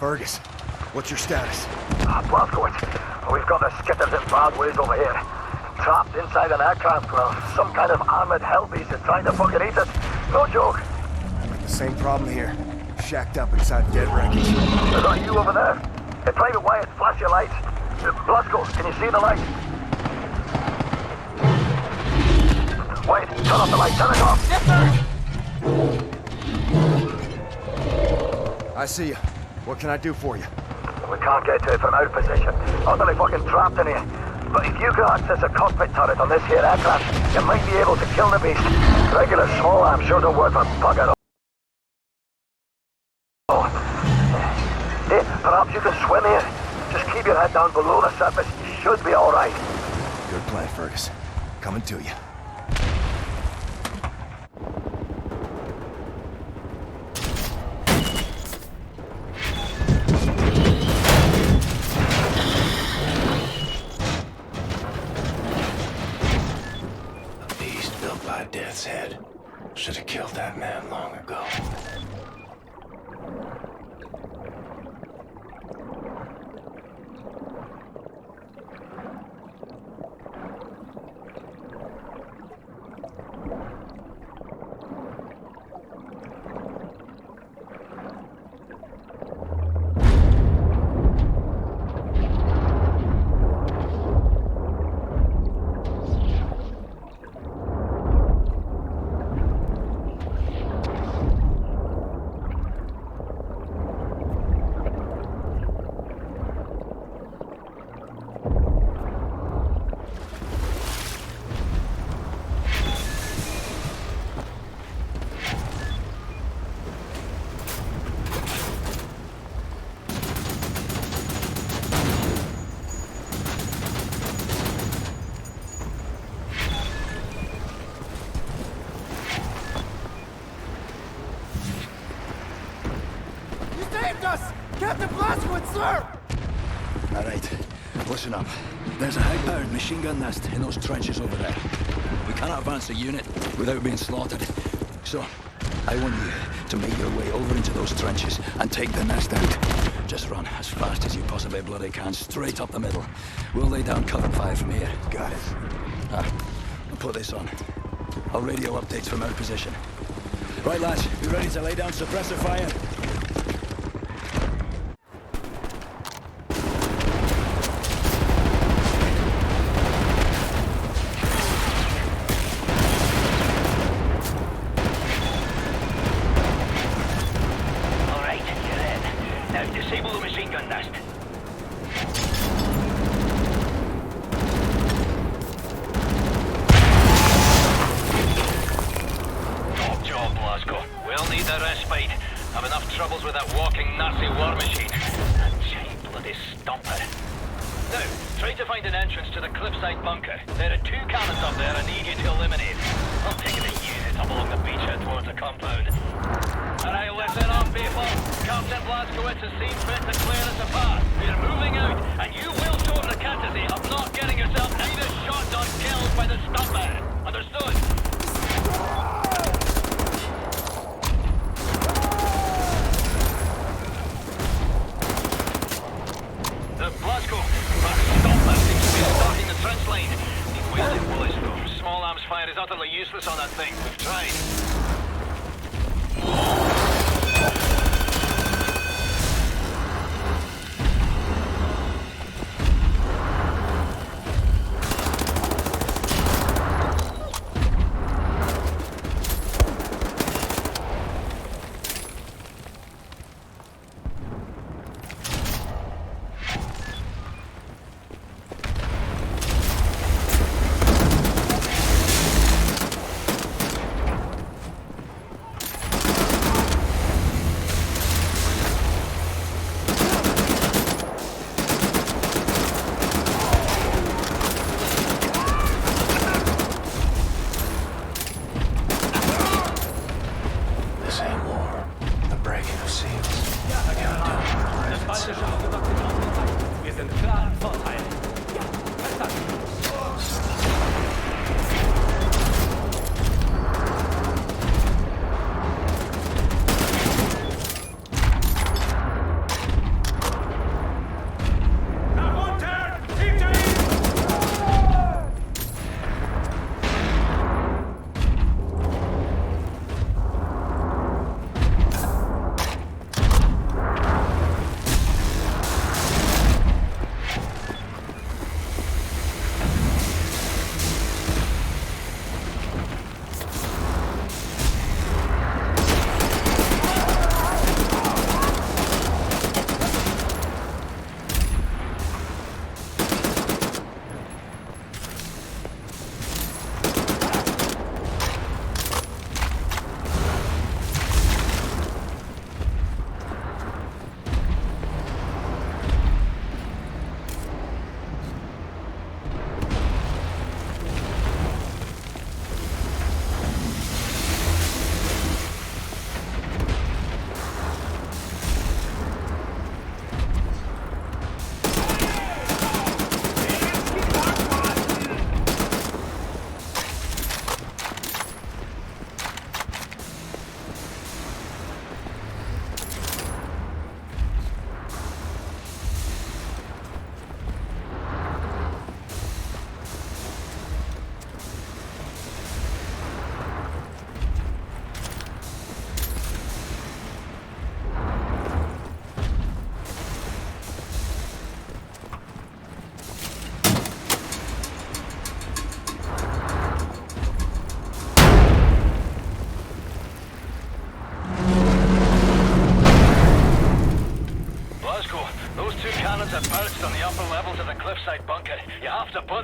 Fergus, what's your status? Blazkowicz, we've got the skitters in bad ways over here. Trapped inside an aircraft while some kind of armored hellbeast is trying to fucking eat us. No joke. The same problem here. Shacked up inside dead wreckage. Is that you over there? Hey, Private Wyatt, flash your lights. Blasco, can you see the light? Wait, turn off the light, turn it off. Yes, sir. I see you. What can I do for you? We can't get to it from our position. Utterly fucking trapped in here. But if you can access a cockpit turret on this here aircraft, you might be able to kill the beast. Regular small arms sure don't work for bugger all. Hey, perhaps you can swim here. Just keep your head down below the surface. You should be alright. Good plan, Fergus. Coming to you. Death's head. Should have killed that man long ago. Captain Blazkowicz, sir! All right, listen up. There's a high-powered machine gun nest in those trenches over there. We cannot advance a unit without being slaughtered. So, I want you to make your way over into those trenches and take the nest out. Just run as fast as you possibly bloody can, straight up the middle. We'll lay down cover fire from here. Got it. I'll put this on. I'll radio updates from our position. Right, lads, you ready to lay down suppressor fire?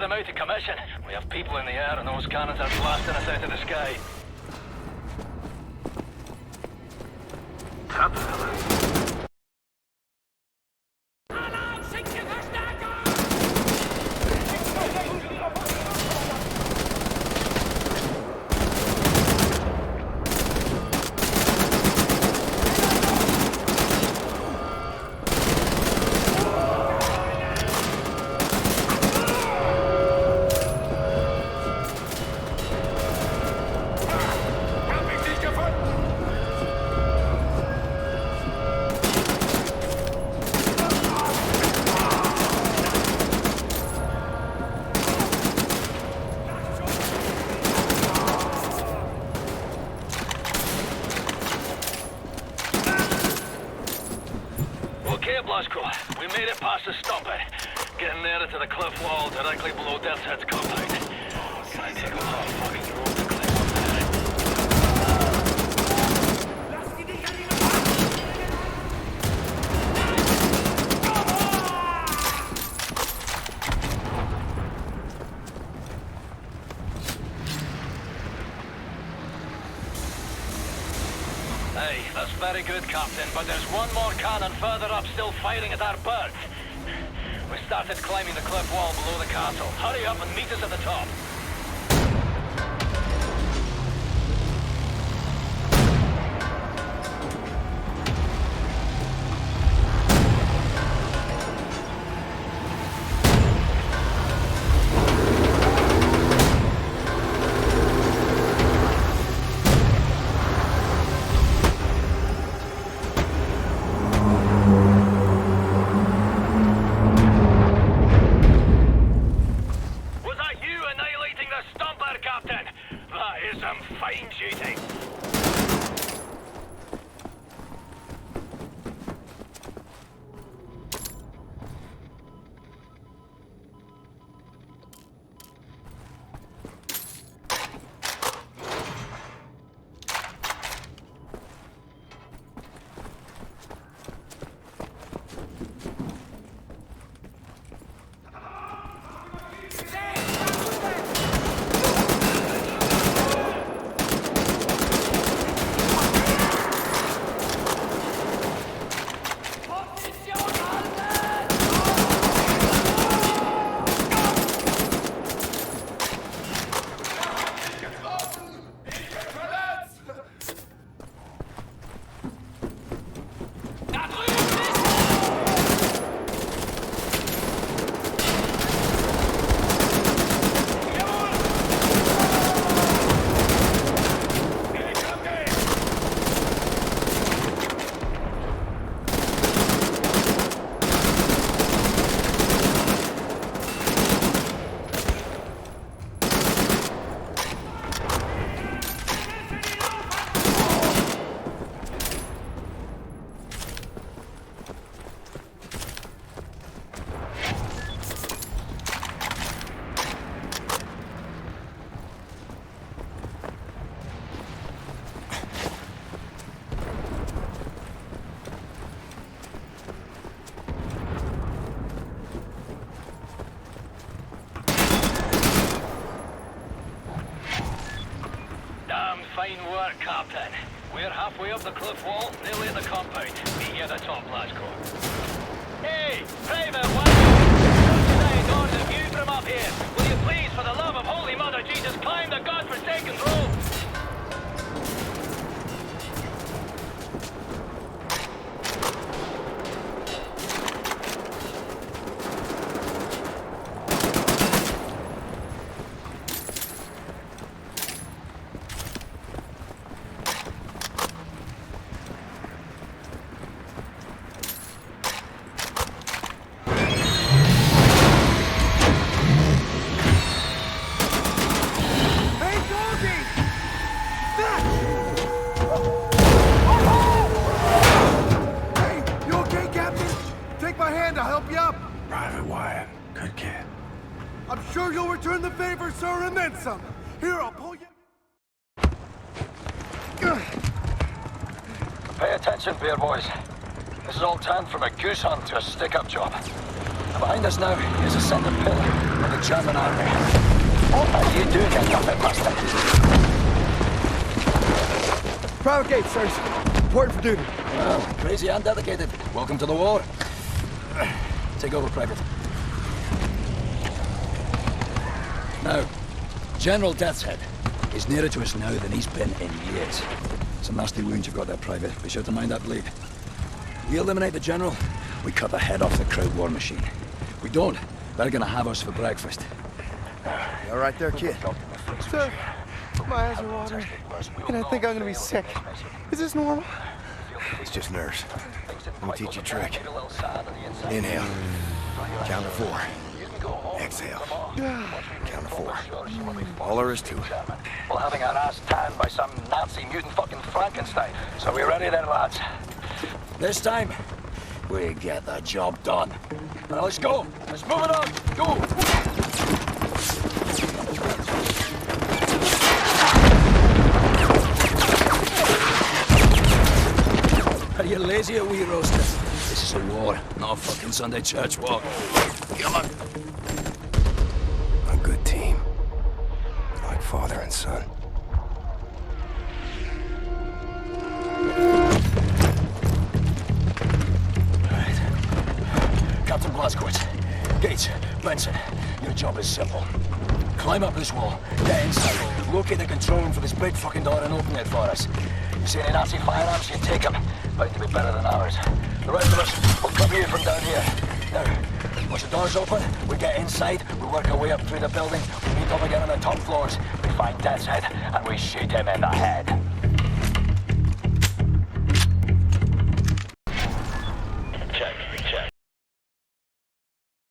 them out of commission. We have people in the air and those cannons are blasting us out of the sky. We made it past the stop it. Getting nearer to the cliff wall directly below Death's Head's compound. Can I take a long fucking road to climb up there? Hey, that's very good, Captain, but there's one more cannon further up still firing at our birds. We started climbing the cliff wall below the castle. Hurry up and meet us at the top. Fine work, Captain. We're halfway up the cliff wall, nearly at the compound. Meet you at the top, Glasgow. Hey, Private One! Outside order view from up here. Will you please, for the love of Holy Mother Jesus, climb the godforsaken rope? Sir, and then some. Here, I'll pull you. Pay attention, bear boys. This is all turned from a goose hunt to a stick-up job. I'm Behind us now is a center pillar of the German army. What are you doing, you nothing bastard? Private gate, sirs. Important for duty. Well, crazy and dedicated. Welcome to the war. Take over, Private. Now, General Deathshead is nearer to us now than he's been in years. It's a nasty wound you've got there, Private. Be sure to mind that bleed. We eliminate the General, we cut the head off the crowd war machine. We don't, they're gonna have us for breakfast. You all right there, kid? Sir, my eyes are watering, and I think I'm gonna be sick. Is this normal? It's just nerves. Let me teach you a trick. Inhale. Count to 4. Exhale. Count to 4. All there is to it. Well, having our ass tanned by some Nazi mutant fucking Frankenstein. So we ready then, lads? This time, we get the job done. Now let's go. Let's move it on. Go. Are you lazy or wee roaster? This is a war, not a fucking Sunday church walk. Come on. A good team. Like father and son. Captain Blazkowicz, Gates, Benson, your job is simple. Climb up this wall, get inside, locate the control room for this big fucking door and open it for us. You see any Nazi firearms, you take them. Bound to be better than ours. The rest of us will cover you from down here. Now, once the door's open, we get inside, we work our way up through the building, we meet up again on the top floors, we find Death's Head, and we shoot him in the head.